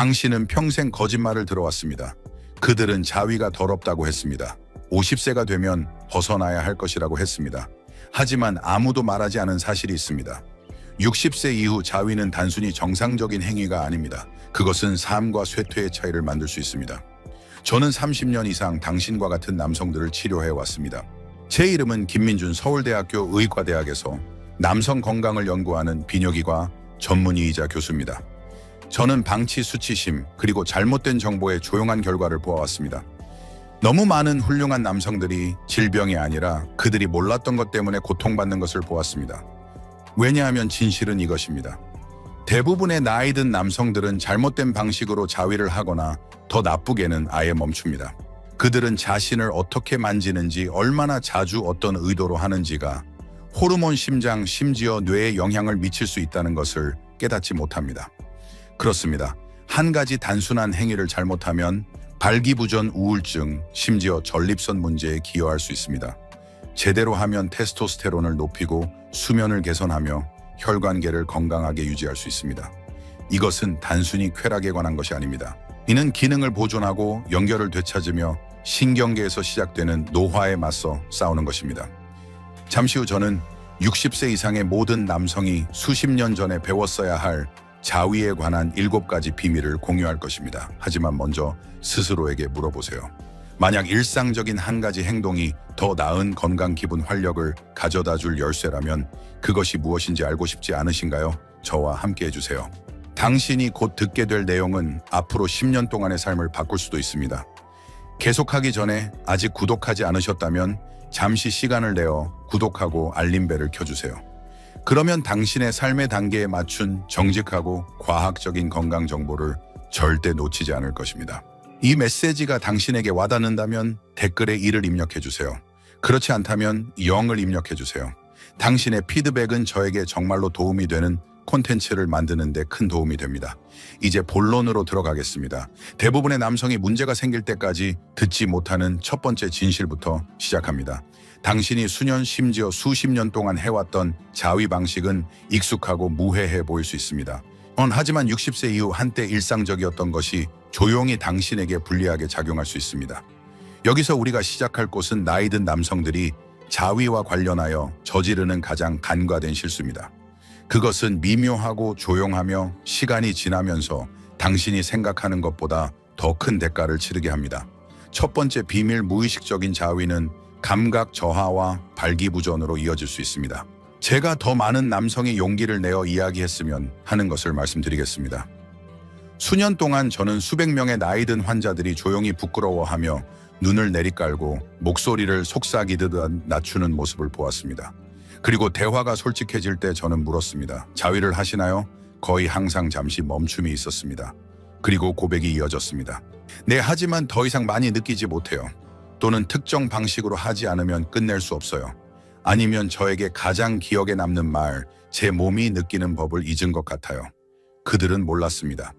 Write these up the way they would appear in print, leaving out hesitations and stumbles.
당신은 평생 거짓말을 들어왔습니다. 그들은 자위가 더럽다고 했습니다. 50세가 되면 벗어나야 할 것이라고 했습니다. 하지만 아무도 말하지 않은 사실이 있습니다. 60세 이후 자위는 단순히 정상적인 행위가 아닙니다. 그것은 삶과 쇠퇴의 차이를 만들 수 있습니다. 저는 30년 이상 당신과 같은 남성들을 치료해왔습니다. 제 이름은 김민준, 서울대학교 의과대학에서 남성 건강을 연구하는 비뇨기과 전문의이자 교수입니다. 저는 방치 수치심 그리고 잘못된 정보의 조용한 결과를 보아왔습니다. 너무 많은 훌륭한 남성들이 질병이 아니라 그들이 몰랐던 것 때문에 고통받는 것을 보았습니다. 왜냐하면 진실은 이것입니다. 대부분의 나이 든 남성들은 잘못된 방식으로 자위를 하거나 더 나쁘게는 아예 멈춥니다. 그들은 자신을 어떻게 만지는지, 얼마나 자주 어떤 의도로 하는지가 호르몬, 심장, 심지어 뇌에 영향을 미칠 수 있다는 것을 깨닫지 못합니다. 그렇습니다. 한 가지 단순한 행위를 잘못하면 발기부전 우울증, 심지어 전립선 문제에 기여할 수 있습니다. 제대로 하면 테스토스테론을 높이고 수면을 개선하며 혈관계를 건강하게 유지할 수 있습니다. 이것은 단순히 쾌락에 관한 것이 아닙니다. 이는 기능을 보존하고 연결을 되찾으며 신경계에서 시작되는 노화에 맞서 싸우는 것입니다. 잠시 후 저는 60세 이상의 모든 남성이 수십 년 전에 배웠어야 할 자위에 관한 7가지 비밀을 공유할 것입니다. 하지만 먼저 스스로에게 물어보세요. 만약 일상적인 한 가지 행동이 더 나은 건강, 기분, 활력을 가져다 줄 열쇠라면 그것이 무엇인지 알고 싶지 않으신가요? 저와 함께 해주세요. 당신이 곧 듣게 될 내용은 앞으로 10년 동안의 삶을 바꿀 수도 있습니다. 계속하기 전에 아직 구독하지 않으셨다면 잠시 시간을 내어 구독하고 알림벨을 켜주세요. 그러면 당신의 삶의 단계에 맞춘 정직하고 과학적인 건강 정보를 절대 놓치지 않을 것입니다. 이 메시지가 당신에게 와닿는다면 댓글에 1을 입력해주세요. 그렇지 않다면 0을 입력해주세요. 당신의 피드백은 저에게 정말로 도움이 되는 콘텐츠를 만드는 데 큰 도움이 됩니다. 이제 본론으로 들어가겠습니다. 대부분의 남성이 문제가 생길 때까지 듣지 못하는 첫 번째 진실부터 시작합니다. 당신이 수년, 심지어 수십 년 동안 해왔던 자위 방식은 익숙하고 무해해 보일 수 있습니다. 하지만 60세 이후 한때 일상적이었던 것이 조용히 당신에게 불리하게 작용할 수 있습니다. 여기서 우리가 시작할 곳은 나이 든 남성들이 자위와 관련하여 저지르는 가장 간과된 실수입니다. 그것은 미묘하고 조용하며 시간이 지나면서 당신이 생각하는 것보다 더 큰 대가를 치르게 합니다. 첫 번째 비밀, 무의식적인 자위는 감각 저하와 발기부전으로 이어질 수 있습니다. 제가 더 많은 남성이 용기를 내어 이야기했으면 하는 것을 말씀드리겠습니다. 수년 동안 저는 수백 명의 나이 든 환자들이 조용히 부끄러워하며 눈을 내리깔고 목소리를 속삭이듯 낮추는 모습을 보았습니다. 그리고 대화가 솔직해질 때 저는 물었습니다. 자위를 하시나요? 거의 항상 잠시 멈춤이 있었습니다. 그리고 고백이 이어졌습니다. 네, 하지만 더 이상 많이 느끼지 못해요. 또는 특정 방식으로 하지 않으면 끝낼 수 없어요. 아니면 저에게 가장 기억에 남는 말, 제 몸이 느끼는 법을 잊은 것 같아요. 그들은 몰랐습니다.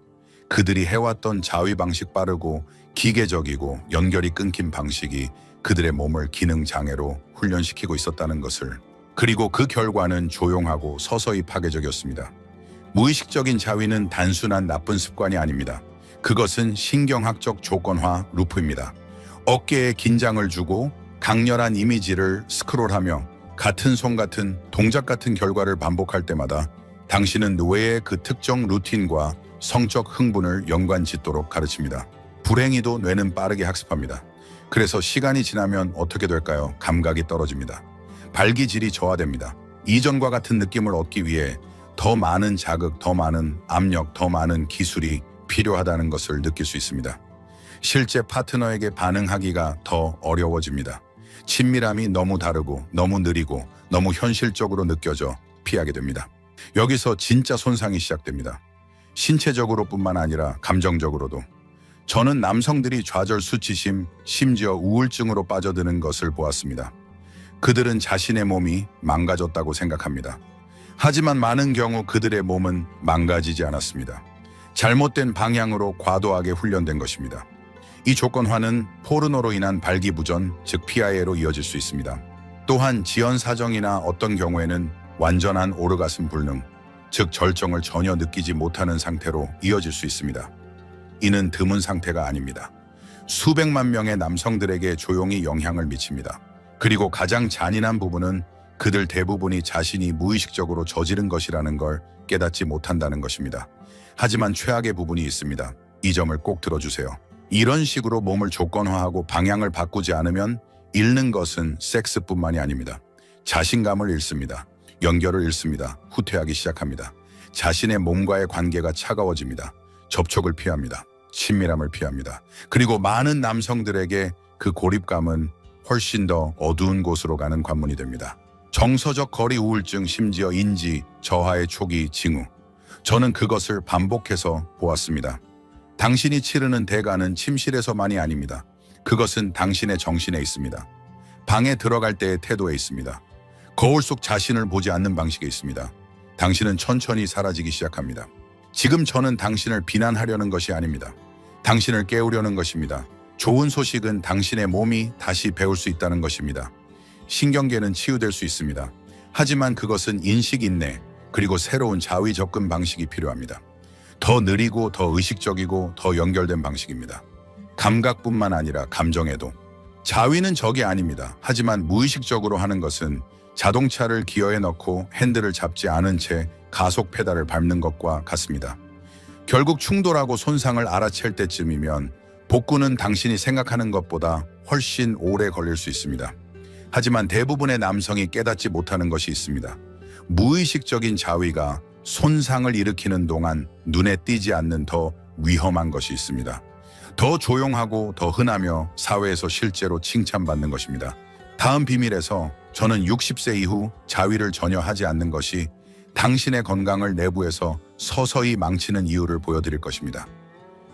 그들이 해왔던 자위 방식, 빠르고 기계적이고 연결이 끊긴 방식이 그들의 몸을 기능 장애로 훈련시키고 있었다는 것을. 그리고 그 결과는 조용하고 서서히 파괴적이었습니다. 무의식적인 자위는 단순한 나쁜 습관이 아닙니다. 그것은 신경학적 조건화 루프입니다. 어깨에 긴장을 주고 강렬한 이미지를 스크롤하며 같은 손 같은 동작 같은 결과를 반복할 때마다 당신은 뇌의 그 특정 루틴과 성적 흥분을 연관 짓도록 가르칩니다. 불행히도 뇌는 빠르게 학습합니다. 그래서 시간이 지나면 어떻게 될까요? 감각이 떨어집니다. 발기질이 저하됩니다. 이전과 같은 느낌을 얻기 위해 더 많은 자극, 더 많은 압력, 더 많은 기술이 필요하다는 것을 느낄 수 있습니다. 실제 파트너에게 반응하기가 더 어려워집니다. 친밀함이 너무 다르고 너무 느리고 너무 현실적으로 느껴져 피하게 됩니다. 여기서 진짜 손상이 시작됩니다. 신체적으로뿐만 아니라 감정적으로도. 저는 남성들이 좌절, 수치심, 심지어 우울증으로 빠져드는 것을 보았습니다. 그들은 자신의 몸이 망가졌다고 생각합니다. 하지만 많은 경우 그들의 몸은 망가지지 않았습니다. 잘못된 방향으로 과도하게 훈련된 것입니다. 이 조건화는 포르노로 인한 발기부전, 즉 PIA로 이어질 수 있습니다. 또한 지연 사정이나 어떤 경우에는 완전한 오르가슴 불능, 즉 절정을 전혀 느끼지 못하는 상태로 이어질 수 있습니다. 이는 드문 상태가 아닙니다. 수백만 명의 남성들에게 조용히 영향을 미칩니다. 그리고 가장 잔인한 부분은 그들 대부분이 자신이 무의식적으로 저지른 것이라는 걸 깨닫지 못한다는 것입니다. 하지만 최악의 부분이 있습니다. 이 점을 꼭 들어주세요. 이런 식으로 몸을 조건화하고 방향을 바꾸지 않으면 잃는 것은 섹스뿐만이 아닙니다. 자신감을 잃습니다. 연결을 잃습니다. 후퇴하기 시작합니다. 자신의 몸과의 관계가 차가워집니다. 접촉을 피합니다. 친밀함을 피합니다. 그리고 많은 남성들에게 그 고립감은 훨씬 더 어두운 곳으로 가는 관문이 됩니다. 정서적 거리 우울증, 심지어 인지 저하의 초기 징후. 저는 그것을 반복해서 보았습니다. 당신이 치르는 대가는 침실에서만이 아닙니다. 그것은 당신의 정신에 있습니다. 방에 들어갈 때의 태도에 있습니다. 거울 속 자신을 보지 않는 방식에 있습니다. 당신은 천천히 사라지기 시작합니다. 지금 저는 당신을 비난하려는 것이 아닙니다. 당신을 깨우려는 것입니다. 좋은 소식은 당신의 몸이 다시 배울 수 있다는 것입니다. 신경계는 치유될 수 있습니다. 하지만 그것은 인식 인내, 그리고 새로운 자위 접근 방식이 필요합니다. 더 느리고 더 의식적이고 더 연결된 방식입니다. 감각뿐만 아니라 감정에도. 자위는 적이 아닙니다. 하지만 무의식적으로 하는 것은 자동차를 기어에 넣고 핸들을 잡지 않은 채 가속 페달을 밟는 것과 같습니다. 결국 충돌하고 손상을 알아챌 때쯤이면 복구는 당신이 생각하는 것보다 훨씬 오래 걸릴 수 있습니다. 하지만 대부분의 남성이 깨닫지 못하는 것이 있습니다. 무의식적인 자위가 손상을 일으키는 동안 눈에 띄지 않는 더 위험한 것이 있습니다. 더 조용하고 더 흔하며 사회에서 실제로 칭찬받는 것입니다. 다음 비밀에서 저는 60세 이후 자위를 전혀 하지 않는 것이 당신의 건강을 내부에서 서서히 망치는 이유를 보여드릴 것입니다.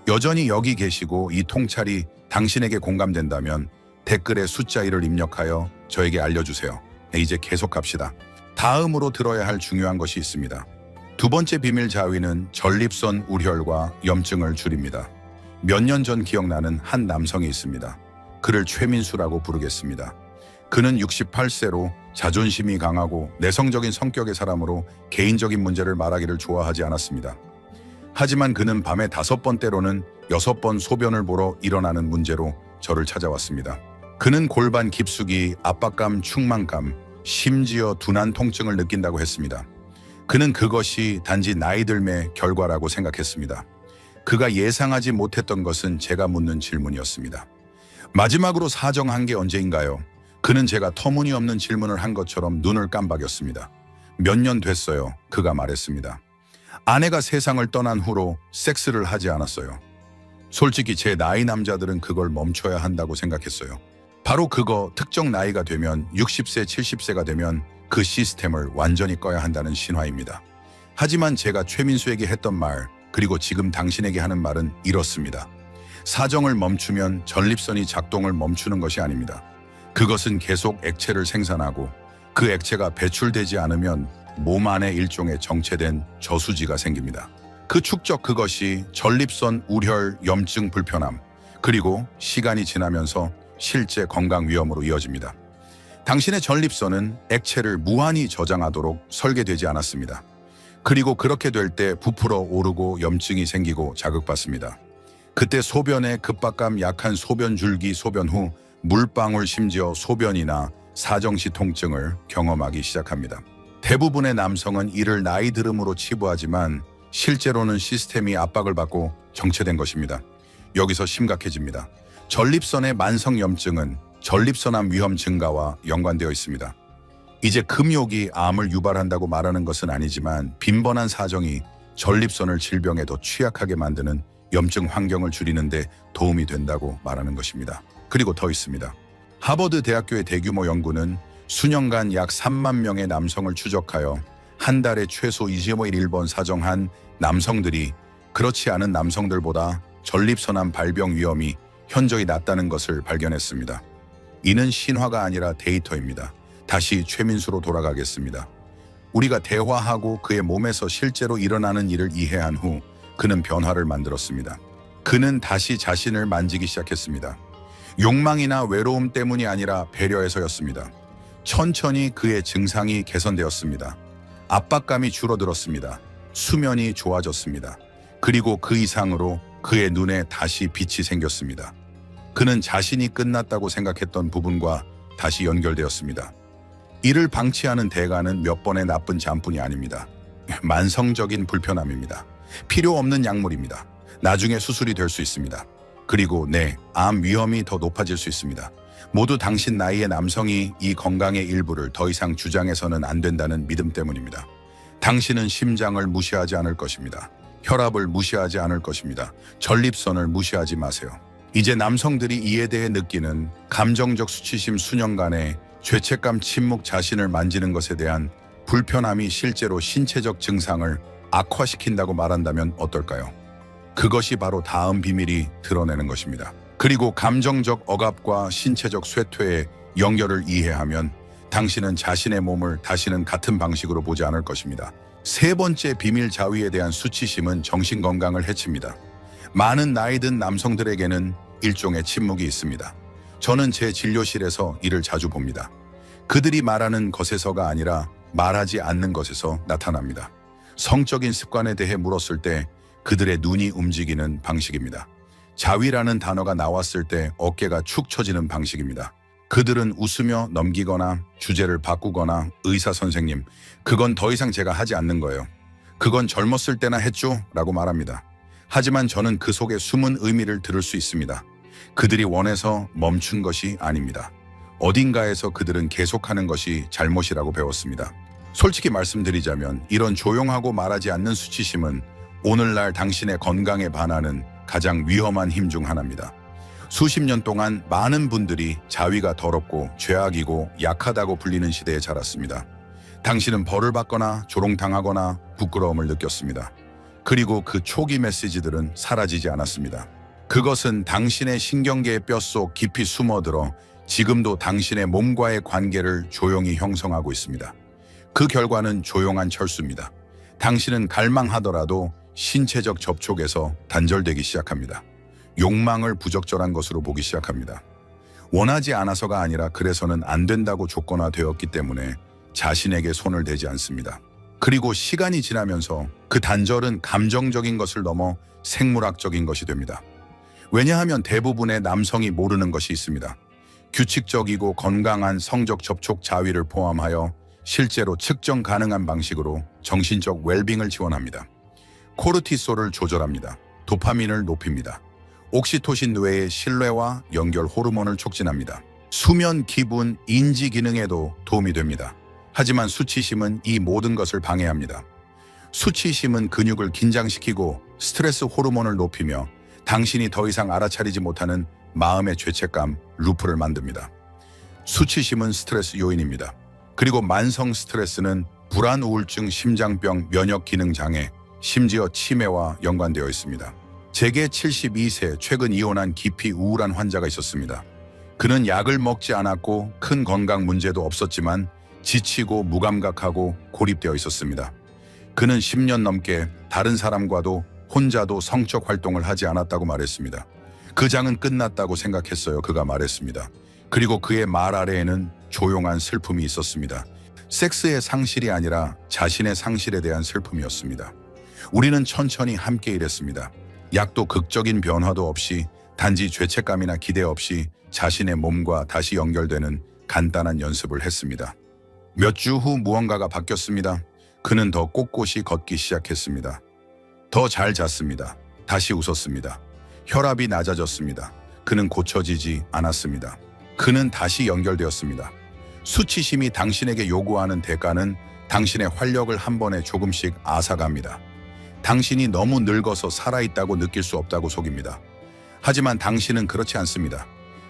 여전히 여기 계시고 이 통찰이 당신에게 공감된다면 댓글에 숫자 1을 입력하여 저에게 알려주세요. 이제 계속 갑시다. 다음으로 들어야 할 중요한 것이 있습니다. 두 번째 비밀 자위는 전립선 우혈과 염증을 줄입니다. 몇 년 전 기억나는 한 남성이 있습니다. 그를 최민수라고 부르겠습니다. 그는 68세로 자존심이 강하고 내성적인 성격의 사람으로 개인적인 문제를 말하기를 좋아하지 않았습니다. 하지만 그는 밤에 5번 때로는 6번 소변을 보러 일어나는 문제로 저를 찾아왔습니다. 그는 골반 깊숙이, 압박감, 충만감, 심지어 둔한 통증을 느낀다고 했습니다. 그는 그것이 단지 나이 들매 결과라고 생각했습니다. 그가 예상하지 못했던 것은 제가 묻는 질문이었습니다. 마지막으로 사정한 게 언제인가요? 그는 제가 터무니없는 질문을 한 것처럼 눈을 깜박였습니다. 몇 년 됐어요. 그가 말했습니다. 아내가 세상을 떠난 후로 섹스를 하지 않았어요. 솔직히 제 나이 남자들은 그걸 멈춰야 한다고 생각했어요. 바로 그거, 특정 나이가 되면 60세, 70세가 되면 그 시스템을 완전히 꺼야 한다는 신화입니다. 하지만 제가 최민수에게 했던 말, 그리고 지금 당신에게 하는 말은 이렇습니다. 사정을 멈추면 전립선이 작동을 멈추는 것이 아닙니다. 그것은 계속 액체를 생산하고 그 액체가 배출되지 않으면 몸 안에 일종의 정체된 저수지가 생깁니다. 그 축적, 그것이 전립선 우혈 염증 불편함, 그리고 시간이 지나면서 실제 건강 위험으로 이어집니다. 당신의 전립선은 액체를 무한히 저장하도록 설계되지 않았습니다. 그리고 그렇게 될 때 부풀어 오르고 염증이 생기고 자극받습니다. 그때 소변의 급박감, 약한 소변 줄기, 소변 후 물방울, 심지어 소변이나 사정시 통증을 경험하기 시작합니다. 대부분의 남성은 이를 나이 들음으로 치부하지만 실제로는 시스템이 압박을 받고 정체된 것입니다. 여기서 심각해집니다. 전립선의 만성 염증은 전립선암 위험 증가와 연관되어 있습니다. 이제 금욕이 암을 유발한다고 말하는 것은 아니지만 빈번한 사정이 전립선을 질병에 더 취약하게 만드는 염증 환경을 줄이는 데 도움이 된다고 말하는 것입니다. 그리고 더 있습니다. 하버드 대학교의 대규모 연구는 수년간 약 3만 명의 남성을 추적하여 한 달에 최소 25일 1번 사정한 남성들이 그렇지 않은 남성들보다 전립선암 발병 위험이 현저히 낮다는 것을 발견했습니다. 이는 신화가 아니라 데이터입니다. 다시 최민수로 돌아가겠습니다. 우리가 대화하고 그의 몸에서 실제로 일어나는 일을 이해한 후 그는 변화를 만들었습니다. 그는 다시 자신을 만지기 시작했습니다. 욕망이나 외로움 때문이 아니라 배려에서였습니다. 천천히 그의 증상이 개선되었습니다. 압박감이 줄어들었습니다. 수면이 좋아졌습니다. 그리고 그 이상으로 그의 눈에 다시 빛이 생겼습니다. 그는 자신이 끝났다고 생각했던 부분과 다시 연결되었습니다. 이를 방치하는 대가는 몇 번의 나쁜 잠뿐이 아닙니다. 만성적인 불편함입니다. 필요 없는 약물입니다. 나중에 수술이 될 수 있습니다. 그리고 암 위험이 더 높아질 수 있습니다. 모두 당신 나이의 남성이 이 건강의 일부를 더 이상 주장해서는 안 된다는 믿음 때문입니다. 당신은 심장을 무시하지 않을 것입니다. 혈압을 무시하지 않을 것입니다. 전립선을 무시하지 마세요. 이제 남성들이 이에 대해 느끼는 감정적 수치심, 수년간의 죄책감, 침묵, 자신을 만지는 것에 대한 불편함이 실제로 신체적 증상을 악화시킨다고 말한다면 어떨까요? 그것이 바로 다음 비밀이 드러내는 것입니다. 그리고 감정적 억압과 신체적 쇠퇴의 연결을 이해하면 당신은 자신의 몸을 다시는 같은 방식으로 보지 않을 것입니다. 세 번째 비밀, 자위에 대한 수치심은 정신건강을 해칩니다. 많은 나이 든 남성들에게는 일종의 침묵이 있습니다. 저는 제 진료실에서 이를 자주 봅니다. 그들이 말하는 것에서가 아니라 말하지 않는 것에서 나타납니다. 성적인 습관에 대해 물었을 때 그들의 눈이 움직이는 방식입니다. 자위라는 단어가 나왔을 때 어깨가 축 처지는 방식입니다. 그들은 웃으며 넘기거나 주제를 바꾸거나 의사 선생님, 그건 더 이상 제가 하지 않는 거예요. 그건 젊었을 때나 했죠? 라고 말합니다. 하지만 저는 그 속에 숨은 의미를 들을 수 있습니다. 그들이 원해서 멈춘 것이 아닙니다. 어딘가에서 그들은 계속하는 것이 잘못이라고 배웠습니다. 솔직히 말씀드리자면 이런 조용하고 말하지 않는 수치심은 오늘날 당신의 건강에 반하는 가장 위험한 힘 중 하나입니다. 수십 년 동안 많은 분들이 자위가 더럽고 죄악이고 약하다고 불리는 시대에 자랐습니다. 당신은 벌을 받거나 조롱당하거나 부끄러움을 느꼈습니다. 그리고 그 초기 메시지들은 사라지지 않았습니다. 그것은 당신의 신경계의 뼛속 깊이 숨어들어 지금도 당신의 몸과의 관계를 조용히 형성하고 있습니다. 그 결과는 조용한 철수입니다. 당신은 갈망하더라도 신체적 접촉에서 단절되기 시작합니다. 욕망을 부적절한 것으로 보기 시작합니다. 원하지 않아서가 아니라 그래서는 안 된다고 조건화되었기 때문에 자신에게 손을 대지 않습니다. 그리고 시간이 지나면서 그 단절은 감정적인 것을 넘어 생물학적인 것이 됩니다. 왜냐하면 대부분의 남성이 모르는 것이 있습니다. 규칙적이고 건강한 성적 접촉 자위를 포함하여 실제로 측정 가능한 방식으로 정신적 웰빙을 지원합니다. 코르티솔을 조절합니다. 도파민을 높입니다. 옥시토신 뇌의 신뢰와 연결 호르몬을 촉진합니다. 수면, 기분, 인지 기능에도 도움이 됩니다. 하지만 수치심은 이 모든 것을 방해합니다. 수치심은 근육을 긴장시키고 스트레스 호르몬을 높이며 당신이 더 이상 알아차리지 못하는 마음의 죄책감, 루프를 만듭니다. 수치심은 스트레스 요인입니다. 그리고 만성 스트레스는 불안, 우울증, 심장병, 면역 기능 장애, 심지어 치매와 연관되어 있습니다. 제게 72세 최근 이혼한 깊이 우울한 환자가 있었습니다. 그는 약을 먹지 않았고 큰 건강 문제도 없었지만 지치고 무감각하고 고립되어 있었습니다. 그는 10년 넘게 다른 사람과도 혼자도 성적 활동을 하지 않았다고 말했습니다. 그 장은 끝났다고 생각했어요. 그가 말했습니다. 그리고 그의 말 아래에는 조용한 슬픔이 있었습니다. 섹스의 상실이 아니라 자신의 상실에 대한 슬픔이었습니다. 우리는 천천히 함께 일했습니다. 약도 극적인 변화도 없이 단지 죄책감이나 기대 없이 자신의 몸과 다시 연결되는 간단한 연습을 했습니다. 몇 주 후 무언가가 바뀌었습니다. 그는 더 꼿꼿이 걷기 시작했습니다. 더 잘 잤습니다. 다시 웃었습니다. 혈압이 낮아졌습니다. 그는 고쳐지지 않았습니다. 그는 다시 연결되었습니다. 수치심이 당신에게 요구하는 대가는 당신의 활력을 한 번에 조금씩 앗아갑니다. 당신이 너무 늙어서 살아있다고 느낄 수 없다고 속입니다. 하지만 당신은 그렇지 않습니다.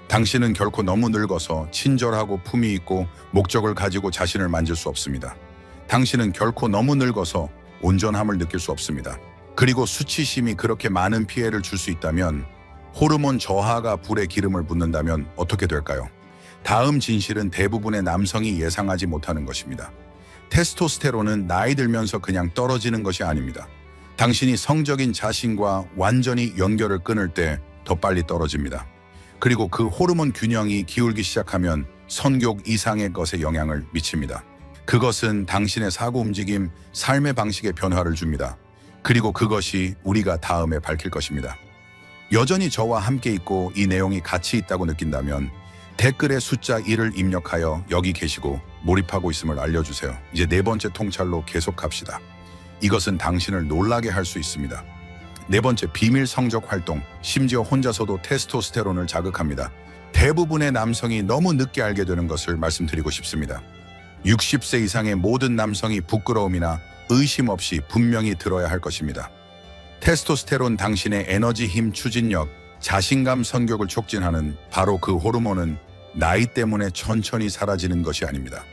당신은 결코 너무 늙어서 친절하고 품위 있고 목적을 가지고 자신을 만질 수 없습니다. 당신은 결코 너무 늙어서 온전함을 느낄 수 없습니다. 그리고 수치심이 그렇게 많은 피해를 줄 수 있다면, 호르몬 저하가 불에 기름을 붓는다면 어떻게 될까요? 다음 진실은 대부분의 남성이 예상하지 못하는 것입니다. 테스토스테론은 나이 들면서 그냥 떨어지는 것이 아닙니다. 당신이 성적인 자신과 완전히 연결을 끊을 때 더 빨리 떨어집니다. 그리고 그 호르몬 균형이 기울기 시작하면 성욕 이상의 것에 영향을 미칩니다. 그것은 당신의 사고 움직임, 삶의 방식에 변화를 줍니다. 그리고 그것이 우리가 다음에 밝힐 것입니다. 여전히 저와 함께 있고 이 내용이 가치 있다고 느낀다면 댓글에 숫자 1을 입력하여 여기 계시고 몰입하고 있음을 알려주세요. 이제 네 번째 통찰로 계속 갑시다. 이것은 당신을 놀라게 할 수 있습니다. 네 번째, 비밀 성적 활동. 심지어 혼자서도 테스토스테론을 자극합니다. 대부분의 남성이 너무 늦게 알게 되는 것을 말씀드리고 싶습니다. 60세 이상의 모든 남성이 부끄러움이나 의심 없이 분명히 들어야 할 것입니다. 테스토스테론, 당신의 에너지, 힘, 추진력, 자신감, 성격을 촉진하는 바로 그 호르몬은 나이 때문에 천천히 사라지는 것이 아닙니다.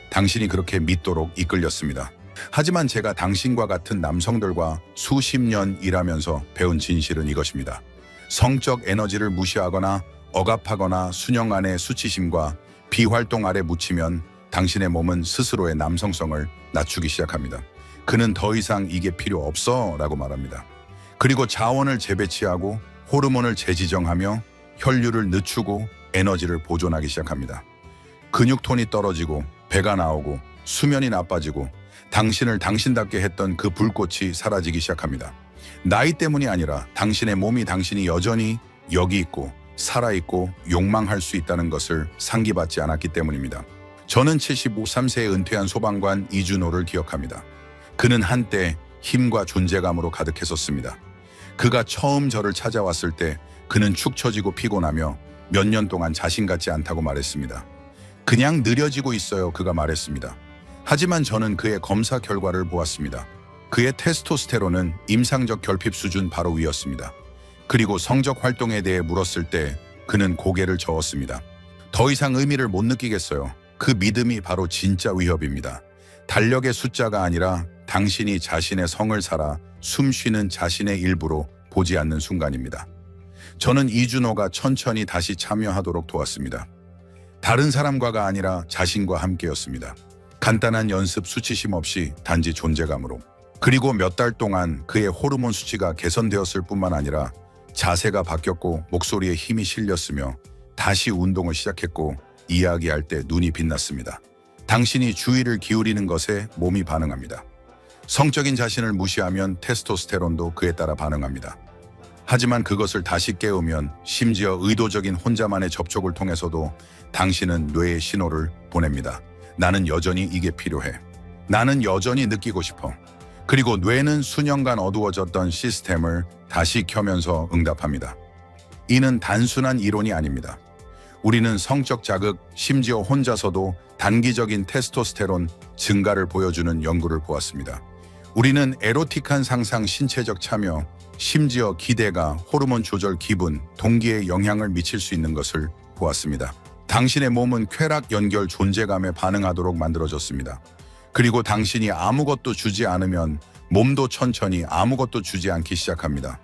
당신이 그렇게 믿도록 이끌렸습니다. 하지만 제가 당신과 같은 남성들과 수십 년 일하면서 배운 진실은 이것입니다. 성적 에너지를 무시하거나 억압하거나 수년간의 수치심과 비활동 아래 묻히면 당신의 몸은 스스로의 남성성을 낮추기 시작합니다. 그는 더 이상 이게 필요 없어 라고 말합니다. 그리고 자원을 재배치하고 호르몬을 재지정하며 혈류를 늦추고 에너지를 보존하기 시작합니다. 근육톤이 떨어지고 배가 나오고 수면이 나빠지고 당신을 당신답게 했던 그 불꽃이 사라지기 시작합니다. 나이 때문이 아니라 당신의 몸이 당신이 여전히 여기 있고 살아있고 욕망할 수 있다는 것을 상기받지 않았기 때문입니다. 저는 73세에 은퇴한 소방관 이준호를 기억합니다. 그는 한때 힘과 존재감으로 가득했었습니다. 그가 처음 저를 찾아왔을 때 그는 축 처지고 피곤하며 몇 년 동안 자신 같지 않다고 말했습니다. 그냥 느려지고 있어요, 그가 말했습니다. 하지만 저는 그의 검사 결과를 보았습니다. 그의 테스토스테론은 임상적 결핍 수준 바로 위였습니다. 그리고 성적 활동에 대해 물었을 때 그는 고개를 저었습니다. 더 이상 의미를 못 느끼겠어요. 그 믿음이 바로 진짜 위협입니다. 달력의 숫자가 아니라 당신이 자신의 성을 살아 숨쉬는 자신의 일부로 보지 않는 순간입니다. 저는 이준호가 천천히 다시 참여하도록 도왔습니다. 다른 사람과가 아니라 자신과 함께였습니다. 간단한 연습, 수치심 없이 단지 존재감으로. 그리고 몇 달 동안 그의 호르몬 수치가 개선되었을 뿐만 아니라 자세가 바뀌었고 목소리에 힘이 실렸으며 다시 운동을 시작했고 이야기할 때 눈이 빛났습니다. 당신이 주의를 기울이는 것에 몸이 반응합니다. 성적인 자신을 무시하면 테스토스테론도 그에 따라 반응합니다. 하지만 그것을 다시 깨우면 심지어 의도적인 혼자만의 접촉을 통해서도 당신은 뇌에 신호를 보냅니다. 나는 여전히 이게 필요해. 나는 여전히 느끼고 싶어. 그리고 뇌는 수년간 어두워졌던 시스템을 다시 켜면서 응답합니다. 이는 단순한 이론이 아닙니다. 우리는 성적 자극, 심지어 혼자서도 단기적인 테스토스테론 증가를 보여주는 연구를 보았습니다. 우리는 에로틱한 상상, 신체적 참여, 심지어 기대가 호르몬 조절, 기분, 동기에 영향을 미칠 수 있는 것을 보았습니다. 당신의 몸은 쾌락, 연결, 존재감에 반응하도록 만들어졌습니다. 그리고 당신이 아무것도 주지 않으면 몸도 천천히 아무것도 주지 않기 시작합니다.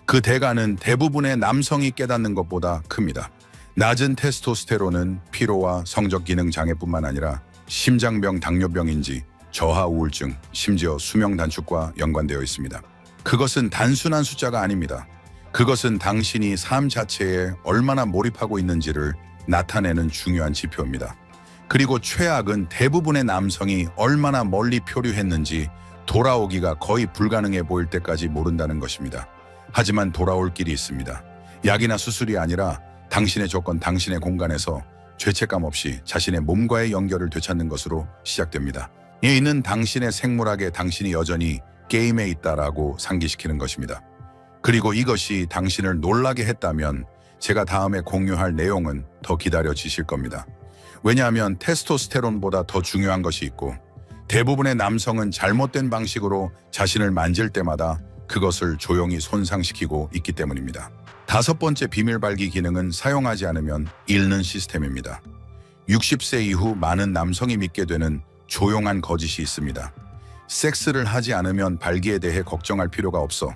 그 대가는 대부분의 남성이 깨닫는 것보다 큽니다. 낮은 테스토스테론은 피로와 성적 기능 장애뿐만 아니라 심장병, 당뇨병 인지, 저하 우울증, 심지어 수명 단축과 연관되어 있습니다. 그것은 단순한 숫자가 아닙니다. 그것은 당신이 삶 자체에 얼마나 몰입하고 있는지를 나타내는 중요한 지표입니다. 그리고 최악은 대부분의 남성이 얼마나 멀리 표류했는지 돌아오기가 거의 불가능해 보일 때까지 모른다는 것입니다. 하지만 돌아올 길이 있습니다. 약이나 수술이 아니라 당신의 조건, 당신의 공간에서 죄책감 없이 자신의 몸과의 연결을 되찾는 것으로 시작됩니다. 이는 당신의 생물학에 당신이 여전히 게임에 있다라고 상기시키는 것입니다. 그리고 이것이 당신을 놀라게 했다면 제가 다음에 공유할 내용은 더 기다려지실 겁니다. 왜냐하면 테스토스테론보다 더 중요한 것이 있고 대부분의 남성은 잘못된 방식으로 자신을 만질 때마다 그것을 조용히 손상시키고 있기 때문입니다. 다섯 번째 비밀 발기 기능은 사용하지 않으면 잃는 시스템입니다. 60세 이후 많은 남성이 믿게 되는 조용한 거짓이 있습니다. 섹스를 하지 않으면 발기에 대해 걱정할 필요가 없어.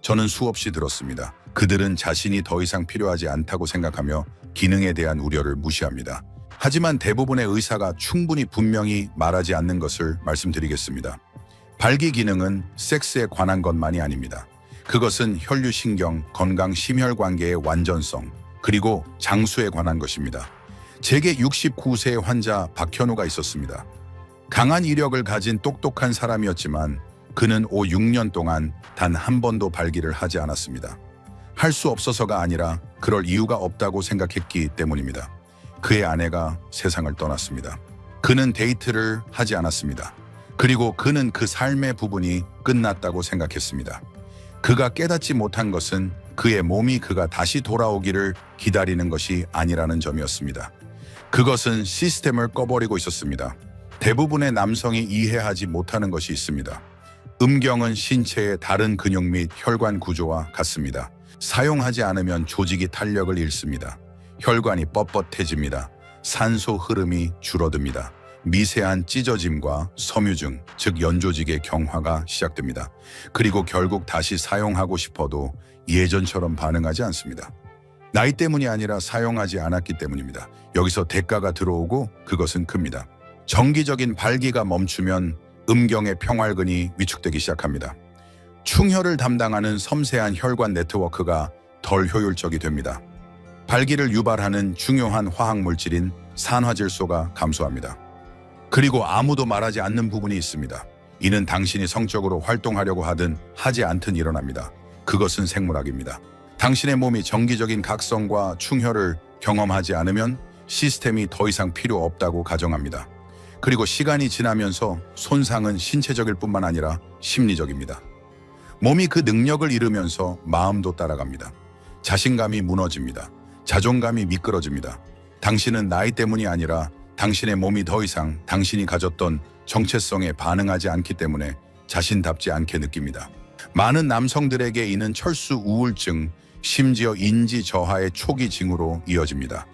저는 수없이 들었습니다. 그들은 자신이 더 이상 필요하지 않다고 생각하며 기능에 대한 우려를 무시합니다. 하지만 대부분의 의사가 충분히 분명히 말하지 않는 것을 말씀드리겠습니다. 발기 기능은 섹스에 관한 것만이 아닙니다. 그것은 혈류신경, 건강, 심혈관계의 완전성, 그리고 장수에 관한 것입니다. 제게 69세의 환자 박현우가 있었습니다. 강한 이력을 가진 똑똑한 사람이었지만 그는 6년 동안 단 한 번도 발기를 하지 않았습니다. 할 수 없어서가 아니라 그럴 이유가 없다고 생각했기 때문입니다. 그의 아내가 세상을 떠났습니다. 그는 데이트를 하지 않았습니다. 그리고 그는 그 삶의 부분이 끝났다고 생각했습니다. 그가 깨닫지 못한 것은 그의 몸이 그가 다시 돌아오기를 기다리는 것이 아니라는 점이었습니다. 그것은 시스템을 꺼버리고 있었습니다. 대부분의 남성이 이해하지 못하는 것이 있습니다. 음경은 신체의 다른 근육 및 혈관 구조와 같습니다. 사용하지 않으면 조직이 탄력을 잃습니다. 혈관이 뻣뻣해집니다. 산소 흐름이 줄어듭니다. 미세한 찢어짐과 섬유증, 즉 연조직의 경화가 시작됩니다. 그리고 결국 다시 사용하고 싶어도 예전처럼 반응하지 않습니다. 나이 때문이 아니라 사용하지 않았기 때문입니다. 여기서 대가가 들어오고 그것은 큽니다. 정기적인 발기가 멈추면 음경의 평활근이 위축되기 시작합니다. 충혈을 담당하는 섬세한 혈관 네트워크가 덜 효율적이 됩니다. 발기를 유발하는 중요한 화학물질인 산화질소가 감소합니다. 그리고 아무도 말하지 않는 부분이 있습니다. 이는 당신이 성적으로 활동하려고 하든 하지 않든 일어납니다. 그것은 생물학입니다. 당신의 몸이 정기적인 각성과 충혈을 경험하지 않으면 시스템이 더 이상 필요 없다고 가정합니다. 그리고 시간이 지나면서 손상은 신체적일 뿐만 아니라 심리적입니다. 몸이 그 능력을 잃으면서 마음도 따라갑니다. 자신감이 무너집니다. 자존감이 미끄러집니다. 당신은 나이 때문이 아니라 당신의 몸이 더 이상 당신이 가졌던 정체성에 반응하지 않기 때문에 자신답지 않게 느낍니다. 많은 남성들에게 이는 철수 우울증, 심지어 인지 저하의 초기 징후로 이어집니다.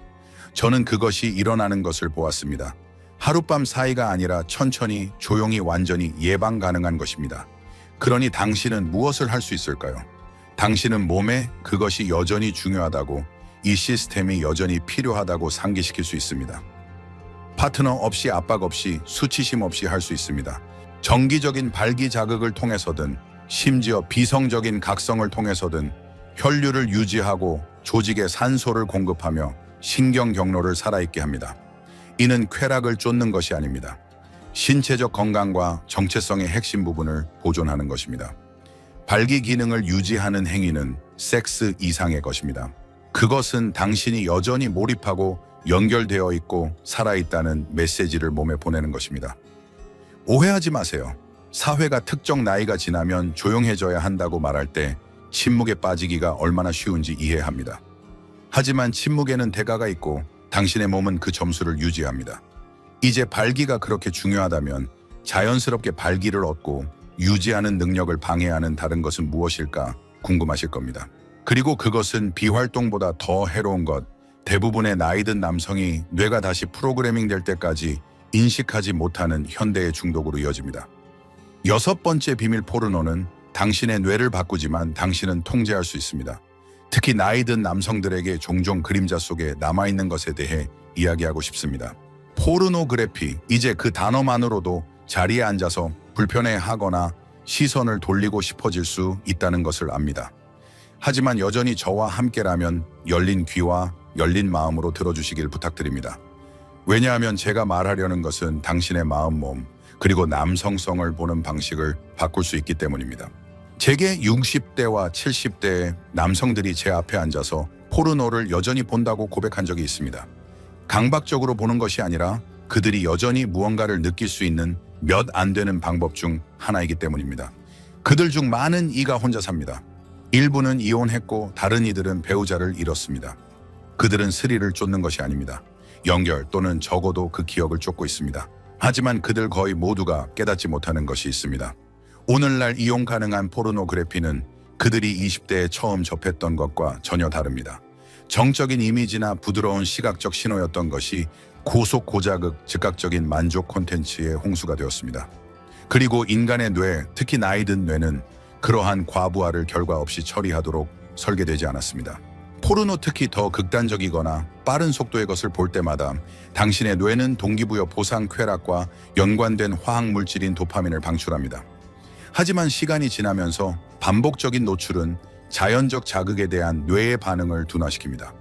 저는 그것이 일어나는 것을 보았습니다. 하룻밤 사이가 아니라 천천히 조용히 완전히 예방 가능한 것입니다. 그러니 당신은 무엇을 할 수 있을까요? 당신은 몸에 그것이 여전히 중요하다고, 이 시스템이 여전히 필요하다고 상기시킬 수 있습니다. 파트너 없이 압박 없이 수치심 없이 할 수 있습니다. 정기적인 발기 자극을 통해서든 심지어 비성적인 각성을 통해서든 혈류를 유지하고 조직에 산소를 공급하며 신경 경로를 살아있게 합니다. 이는 쾌락을 쫓는 것이 아닙니다. 신체적 건강과 정체성의 핵심 부분을 보존하는 것입니다. 발기 기능을 유지하는 행위는 섹스 이상의 것입니다. 그것은 당신이 여전히 몰입하고 연결되어 있고 살아있다는 메시지를 몸에 보내는 것입니다. 오해하지 마세요. 사회가 특정 나이가 지나면 조용해져야 한다고 말할 때 침묵에 빠지기가 얼마나 쉬운지 이해합니다. 하지만 침묵에는 대가가 있고 당신의 몸은 그 점수를 유지합니다. 이제 발기가 그렇게 중요하다면 자연스럽게 발기를 얻고 유지하는 능력을 방해하는 다른 것은 무엇일까 궁금하실 겁니다. 그리고 그것은 비활동보다 더 해로운 것, 대부분의 나이든 남성이 뇌가 다시 프로그래밍 될 때까지 인식하지 못하는 현대의 중독으로 이어집니다. 6번째 비밀 포르노는 당신의 뇌를 바꾸지만 당신은 통제할 수 있습니다. 특히 나이든 남성들에게 종종 그림자 속에 남아있는 것에 대해 이야기하고 싶습니다. 포르노그래피, 이제 그 단어만으로도 자리에 앉아서 불편해하거나 시선을 돌리고 싶어질 수 있다는 것을 압니다. 하지만 여전히 저와 함께라면 열린 귀와 열린 마음으로 들어주시길 부탁드립니다. 왜냐하면 제가 말하려는 것은 당신의 마음, 몸, 그리고 남성성을 보는 방식을 바꿀 수 있기 때문입니다. 제게 60대와 70대의 남성들이 제 앞에 앉아서 포르노를 여전히 본다고 고백한 적이 있습니다. 강박적으로 보는 것이 아니라 그들이 여전히 무언가를 느낄 수 있는 몇 안 되는 방법 중 하나이기 때문입니다. 그들 중 많은 이가 혼자 삽니다. 일부는 이혼했고 다른 이들은 배우자를 잃었습니다. 그들은 스릴을 쫓는 것이 아닙니다. 연결 또는 적어도 그 기억을 쫓고 있습니다. 하지만 그들 거의 모두가 깨닫지 못하는 것이 있습니다. 오늘날 이용 가능한 포르노그래피는 그들이 20대에 처음 접했던 것과 전혀 다릅니다. 정적인 이미지나 부드러운 시각적 신호였던 것이 고속 고자극 즉각적인 만족 콘텐츠의 홍수가 되었습니다. 그리고 인간의 뇌, 특히 나이든 뇌는 그러한 과부하를 결과 없이 처리하도록 설계되지 않았습니다. 포르노 특히 더 극단적이거나 빠른 속도의 것을 볼 때마다 당신의 뇌는 동기부여 보상 쾌락과 연관된 화학물질인 도파민을 방출합니다. 하지만 시간이 지나면서 반복적인 노출은 자연적 자극에 대한 뇌의 반응을 둔화시킵니다.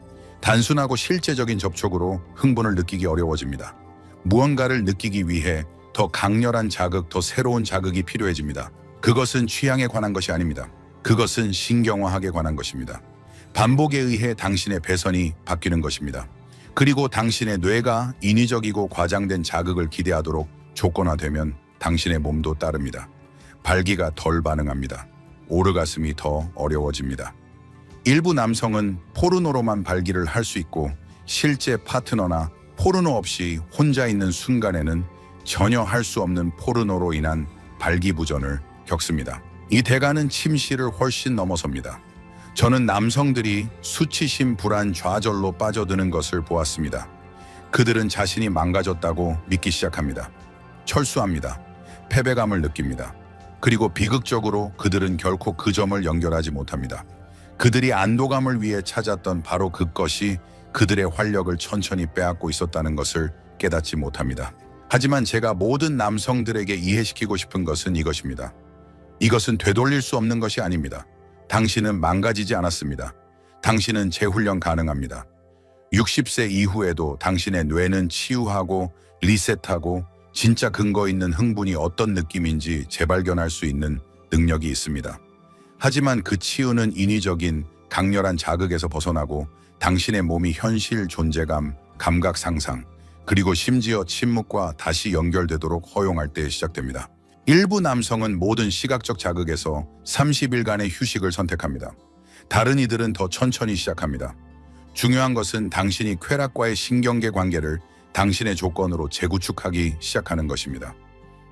단순하고 실제적인 접촉으로 흥분을 느끼기 어려워집니다. 무언가를 느끼기 위해 더 강렬한 자극, 더 새로운 자극이 필요해집니다. 그것은 취향에 관한 것이 아닙니다. 그것은 신경화학에 관한 것입니다. 반복에 의해 당신의 배선이 바뀌는 것입니다. 그리고 당신의 뇌가 인위적이고 과장된 자극을 기대하도록 조건화되면 당신의 몸도 따릅니다. 발기가 덜 반응합니다. 오르가슴이 더 어려워집니다. 일부 남성은 포르노로만 발기를 할 수 있고 실제 파트너나 포르노 없이 혼자 있는 순간에는 전혀 할 수 없는 포르노로 인한 발기부전을 겪습니다. 이 대가는 침실을 훨씬 넘어섭니다. 저는 남성들이 수치심 불안 좌절로 빠져드는 것을 보았습니다. 그들은 자신이 망가졌다고 믿기 시작합니다. 철수합니다. 패배감을 느낍니다. 그리고 비극적으로 그들은 결코 그 점을 연결하지 못합니다. 그들이 안도감을 위해 찾았던 바로 그것이 그들의 활력을 천천히 빼앗고 있었다는 것을 깨닫지 못합니다. 하지만 제가 모든 남성들에게 이해시키고 싶은 것은 이것입니다. 이것은 되돌릴 수 없는 것이 아닙니다. 당신은 망가지지 않았습니다. 당신은 재훈련 가능합니다. 60세 이후에도 당신의 뇌는 치유하고 리셋하고 진짜 근거 있는 흥분이 어떤 느낌인지 재발견할 수 있는 능력이 있습니다. 하지만 그 치유는 인위적인 강렬한 자극에서 벗어나고 당신의 몸이 현실 존재감, 감각 상상, 그리고 심지어 침묵과 다시 연결되도록 허용할 때 시작됩니다. 일부 남성은 모든 시각적 자극에서 30일간의 휴식을 선택합니다. 다른 이들은 더 천천히 시작합니다. 중요한 것은 당신이 쾌락과의 신경계 관계를 당신의 조건으로 재구축하기 시작하는 것입니다.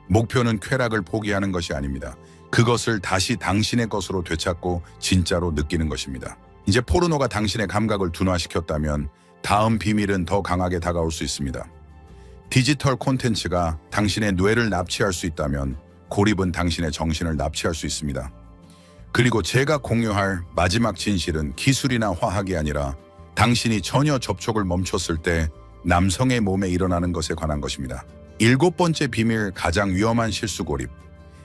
목표는 쾌락을 포기하는 것이 아닙니다. 그것을 다시 당신의 것으로 되찾고 진짜로 느끼는 것입니다. 이제 포르노가 당신의 감각을 둔화시켰다면 다음 비밀은 더 강하게 다가올 수 있습니다. 디지털 콘텐츠가 당신의 뇌를 납치할 수 있다면 고립은 당신의 정신을 납치할 수 있습니다. 그리고 제가 공유할 마지막 진실은 기술이나 화학이 아니라 당신이 전혀 접촉을 멈췄을 때 남성의 몸에 일어나는 것에 관한 것입니다. 7번째 비밀, 가장 위험한 실수 고립.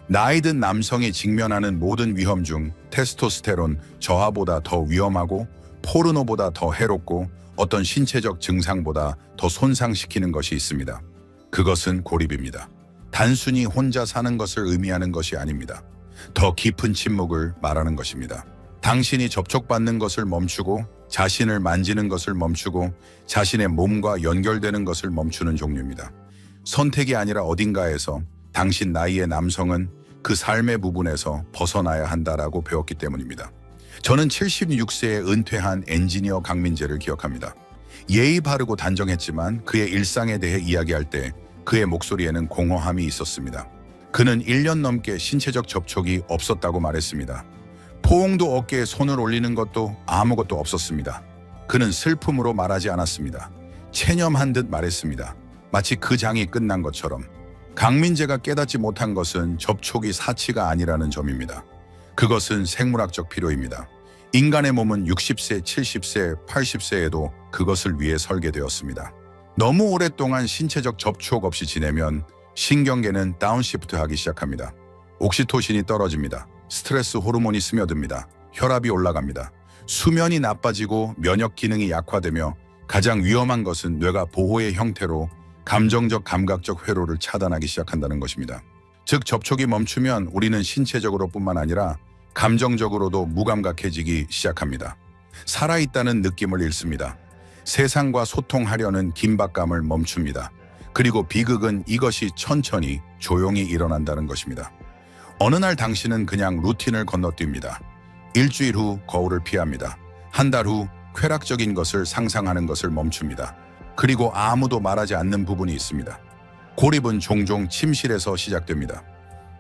나이든 남성이 직면하는 모든 위험 중 테스토스테론 저하보다 더 위험하고 포르노보다 더 해롭고 어떤 신체적 증상보다 더 손상시키는 것이 있습니다. 그것은 고립입니다. 단순히 혼자 사는 것을 의미하는 것이 아닙니다. 더 깊은 침묵을 말하는 것입니다. 당신이 접촉받는 것을 멈추고 자신을 만지는 것을 멈추고 자신의 몸과 연결되는 것을 멈추는 종류입니다. 선택이 아니라 어딘가에서 당신 나이의 남성은 그 삶의 부분에서 벗어나야 한다라고 배웠기 때문입니다. 저는 76세에 은퇴한 엔지니어 강민재를 기억합니다. 예의 바르고 단정했지만 그의 일상에 대해 이야기할 때 그의 목소리에는 공허함이 있었습니다. 그는 1년 넘게 신체적 접촉이 없었다고 말했습니다. 포옹도 어깨에 손을 올리는 것도 아무것도 없었습니다. 그는 슬픔으로 말하지 않았습니다. 체념한 듯 말했습니다. 마치 그 장이 끝난 것처럼. 강민재가 깨닫지 못한 것은 접촉이 사치가 아니라는 점입니다. 그것은 생물학적 필요입니다. 인간의 몸은 60세, 70세, 80세에도 그것을 위해 설계되었습니다. 너무 오랫동안 신체적 접촉 없이 지내면 신경계는 다운시프트하기 시작합니다. 옥시토신이 떨어집니다. 스트레스 호르몬이 스며듭니다. 혈압이 올라갑니다. 수면이 나빠지고 면역 기능이 약화되며 가장 위험한 것은 뇌가 보호의 형태로 감정적 감각적 회로를 차단하기 시작한다는 것입니다. 즉 접촉이 멈추면 우리는 신체적으로 뿐만 아니라 감정적으로도 무감각해지기 시작합니다. 살아있다는 느낌을 잃습니다. 세상과 소통하려는 긴박감을 멈춥니다. 그리고 비극은 이것이 천천히 조용히 일어난다는 것입니다. 어느 날 당신은 그냥 루틴을 건너뜁니다. 일주일 후 거울을 피합니다. 한 달 후 쾌락적인 것을 상상하는 것을 멈춥니다. 그리고 아무도 말하지 않는 부분이 있습니다. 고립은 종종 침실에서 시작됩니다.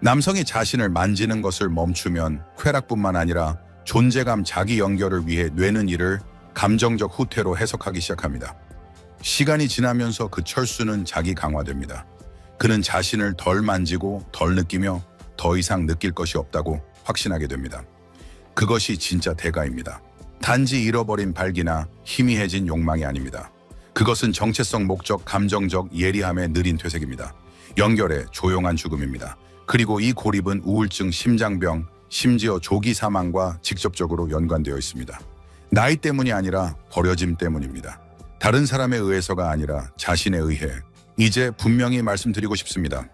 남성이 자신을 만지는 것을 멈추면 쾌락뿐만 아니라 존재감 자기 연결을 위해 뇌는 이를 감정적 후퇴로 해석하기 시작합니다. 시간이 지나면서 그 철수는 자기 강화됩니다. 그는 자신을 덜 만지고 덜 느끼며 더 이상 느낄 것이 없다고 확신하게 됩니다. 그것이 진짜 대가입니다. 단지 잃어버린 발기나 희미해진 욕망이 아닙니다. 그것은 정체성, 목적, 감정적 예리함의 느린 퇴색입니다. 연결의 조용한 죽음입니다. 그리고 이 고립은 우울증, 심장병, 심지어 조기 사망과 직접적으로 연관되어 있습니다. 나이 때문이 아니라 버려짐 때문입니다. 다른 사람에 의해서가 아니라 자신에 의해. 이제 분명히 말씀드리고 싶습니다.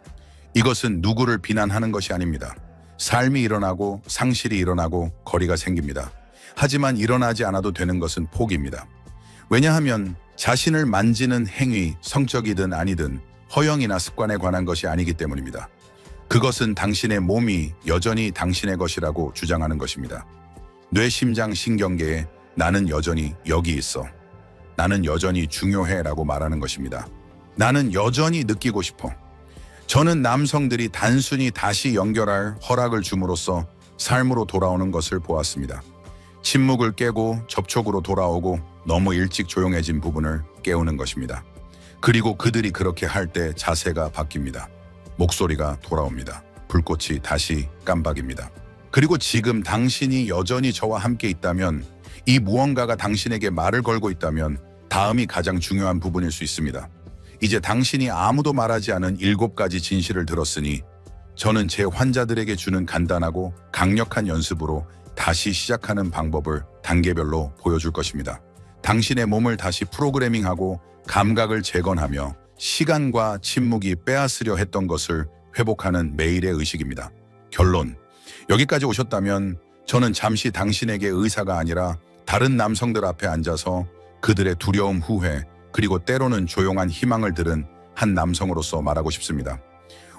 이것은 누구를 비난하는 것이 아닙니다. 삶이 일어나고 상실이 일어나고 거리가 생깁니다. 하지만 일어나지 않아도 되는 것은 포기입니다. 왜냐하면 자신을 만지는 행위, 성적이든 아니든 허영이나 습관에 관한 것이 아니기 때문입니다. 그것은 당신의 몸이 여전히 당신의 것이라고 주장하는 것입니다. 뇌, 심장, 신경계에 나는 여전히 여기 있어. 나는 여전히 중요해 라고 말하는 것입니다. 나는 여전히 느끼고 싶어. 저는 남성들이 단순히 다시 연결할 허락을 줌으로써 삶으로 돌아오는 것을 보았습니다. 침묵을 깨고 접촉으로 돌아오고 너무 일찍 조용해진 부분을 깨우는 것입니다. 그리고 그들이 그렇게 할 때 자세가 바뀝니다. 목소리가 돌아옵니다. 불꽃이 다시 깜박입니다. 그리고 지금 당신이 여전히 저와 함께 있다면, 이 무언가가 당신에게 말을 걸고 있다면 다음이 가장 중요한 부분일 수 있습니다. 이제 당신이 아무도 말하지 않은 7가지 진실을 들었으니 저는 제 환자들에게 주는 간단하고 강력한 연습으로 다시 시작하는 방법을 단계별로 보여줄 것입니다. 당신의 몸을 다시 프로그래밍하고 감각을 재건하며 시간과 침묵이 빼앗으려 했던 것을 회복하는 매일의 의식입니다. 결론, 여기까지 오셨다면 저는 잠시 당신에게 의사가 아니라 다른 남성들 앞에 앉아서 그들의 두려움, 후회, 그리고 때로는 조용한 희망을 들은 한 남성으로서 말하고 싶습니다.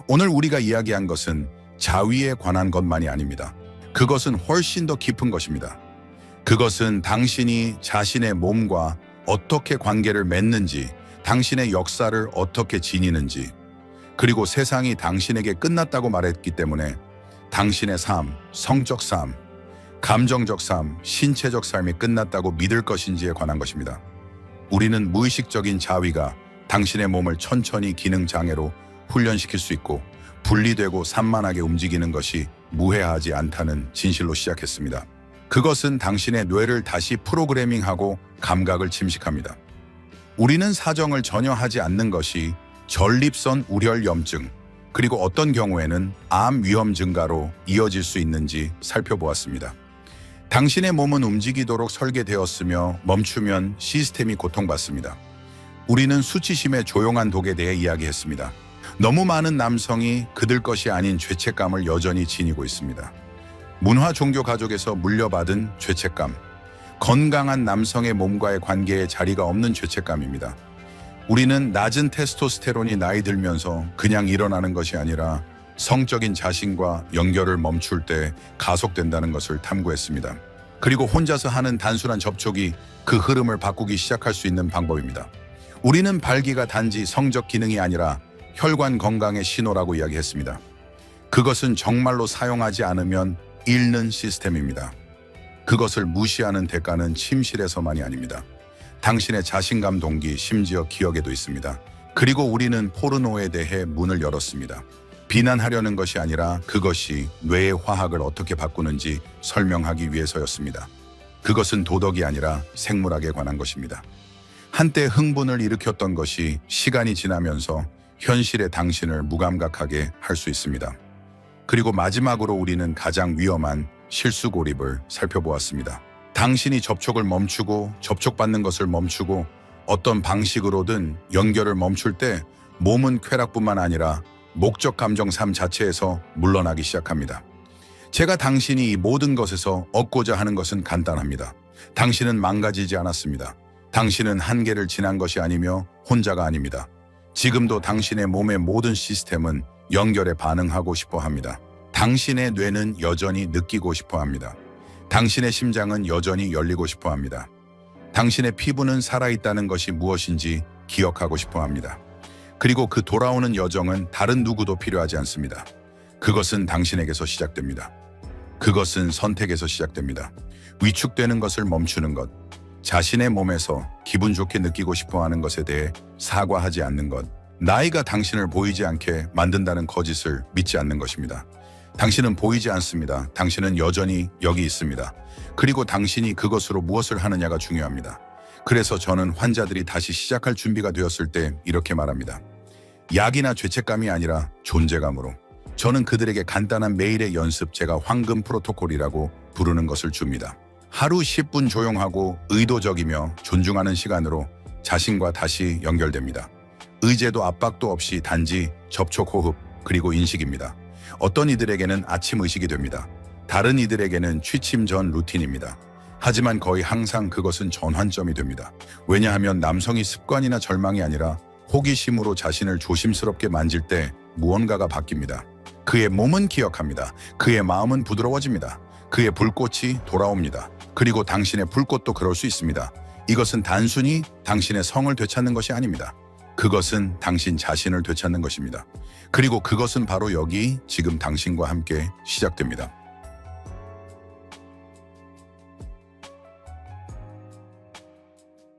오늘 우리가 이야기한 것은 자위에 관한 것만이 아닙니다. 그것은 훨씬 더 깊은 것입니다. 그것은 당신이 자신의 몸과 어떻게 관계를 맺는지, 당신의 역사를 어떻게 지니는지, 그리고 세상이 당신에게 끝났다고 말했기 때문에 당신의 삶, 성적 삶, 감정적 삶, 신체적 삶이 끝났다고 믿을 것인지에 관한 것입니다. 우리는 무의식적인 자위가 당신의 몸을 천천히 기능장애로 훈련시킬 수 있고 분리되고 산만하게 움직이는 것이 무해하지 않다는 진실로 시작했습니다. 그것은 당신의 뇌를 다시 프로그래밍하고 감각을 침식합니다. 우리는 사정을 전혀 하지 않는 것이 전립선 우렬염증, 그리고 어떤 경우에는 암 위험 증가로 이어질 수 있는지 살펴보았습니다. 당신의 몸은 움직이도록 설계되었으며 멈추면 시스템이 고통받습니다. 우리는 수치심의 조용한 독에 대해 이야기했습니다. 너무 많은 남성이 그들 것이 아닌 죄책감을 여전히 지니고 있습니다. 문화 종교 가족에서 물려받은 죄책감, 건강한 남성의 몸과의 관계에 자리가 없는 죄책감입니다. 우리는 낮은 테스토스테론이 나이 들면서 그냥 일어나는 것이 아니라 성적인 자신과 연결을 멈출 때 가속된다는 것을 탐구했습니다. 그리고 혼자서 하는 단순한 접촉이 그 흐름을 바꾸기 시작할 수 있는 방법입니다. 우리는 발기가 단지 성적 기능이 아니라 혈관 건강의 신호라고 이야기했습니다. 그것은 정말로 사용하지 않으면 잃는 시스템입니다. 그것을 무시하는 대가는 침실에서만이 아닙니다. 당신의 자신감, 동기, 심지어 기억에도 있습니다. 그리고 우리는 포르노에 대해 문을 열었습니다. 비난하려는 것이 아니라 그것이 뇌의 화학을 어떻게 바꾸는지 설명하기 위해서였습니다. 그것은 도덕이 아니라 생물학에 관한 것입니다. 한때 흥분을 일으켰던 것이 시간이 지나면서 현실의 당신을 무감각하게 할 수 있습니다. 그리고 마지막으로 우리는 가장 위험한 실수 고립을 살펴보았습니다. 당신이 접촉을 멈추고 접촉받는 것을 멈추고 어떤 방식으로든 연결을 멈출 때 몸은 쾌락뿐만 아니라 목적 감정 삶 자체에서 물러나기 시작합니다. 제가 당신이 이 모든 것에서 얻고자 하는 것은 간단합니다. 당신은 망가지지 않았습니다. 당신은 한계를 지난 것이 아니며 혼자가 아닙니다. 지금도 당신의 몸의 모든 시스템은 연결에 반응하고 싶어 합니다. 당신의 뇌는 여전히 느끼고 싶어 합니다. 당신의 심장은 여전히 열리고 싶어 합니다. 당신의 피부는 살아있다는 것이 무엇인지 기억하고 싶어 합니다. 그리고 그 돌아오는 여정은 다른 누구도 필요하지 않습니다. 그것은 당신에게서 시작됩니다. 그것은 선택에서 시작됩니다. 위축되는 것을 멈추는 것, 자신의 몸에서 기분 좋게 느끼고 싶어 하는 것에 대해 사과하지 않는 것, 나이가 당신을 보이지 않게 만든다는 거짓을 믿지 않는 것입니다. 당신은 보이지 않습니다. 당신은 여전히 여기 있습니다. 그리고 당신이 그것으로 무엇을 하느냐가 중요합니다. 그래서 저는 환자들이 다시 시작할 준비가 되었을 때 이렇게 말합니다. 약이나 죄책감이 아니라 존재감으로. 저는 그들에게 간단한 매일의 연습, 제가 황금 프로토콜이라고 부르는 것을 줍니다. 하루 10분 조용하고 의도적이며 존중하는 시간으로 자신과 다시 연결됩니다. 의제도 압박도 없이 단지 접촉, 호흡, 그리고 인식입니다. 어떤 이들에게는 아침 의식이 됩니다. 다른 이들에게는 취침 전 루틴입니다. 하지만 거의 항상 그것은 전환점이 됩니다. 왜냐하면 남성이 습관이나 절망이 아니라 호기심으로 자신을 조심스럽게 만질 때 무언가가 바뀝니다. 그의 몸은 기억합니다. 그의 마음은 부드러워집니다. 그의 불꽃이 돌아옵니다. 그리고 당신의 불꽃도 그럴 수 있습니다. 이것은 단순히 당신의 성을 되찾는 것이 아닙니다. 그것은 당신 자신을 되찾는 것입니다. 그리고 그것은 바로 여기 지금 당신과 함께 시작됩니다.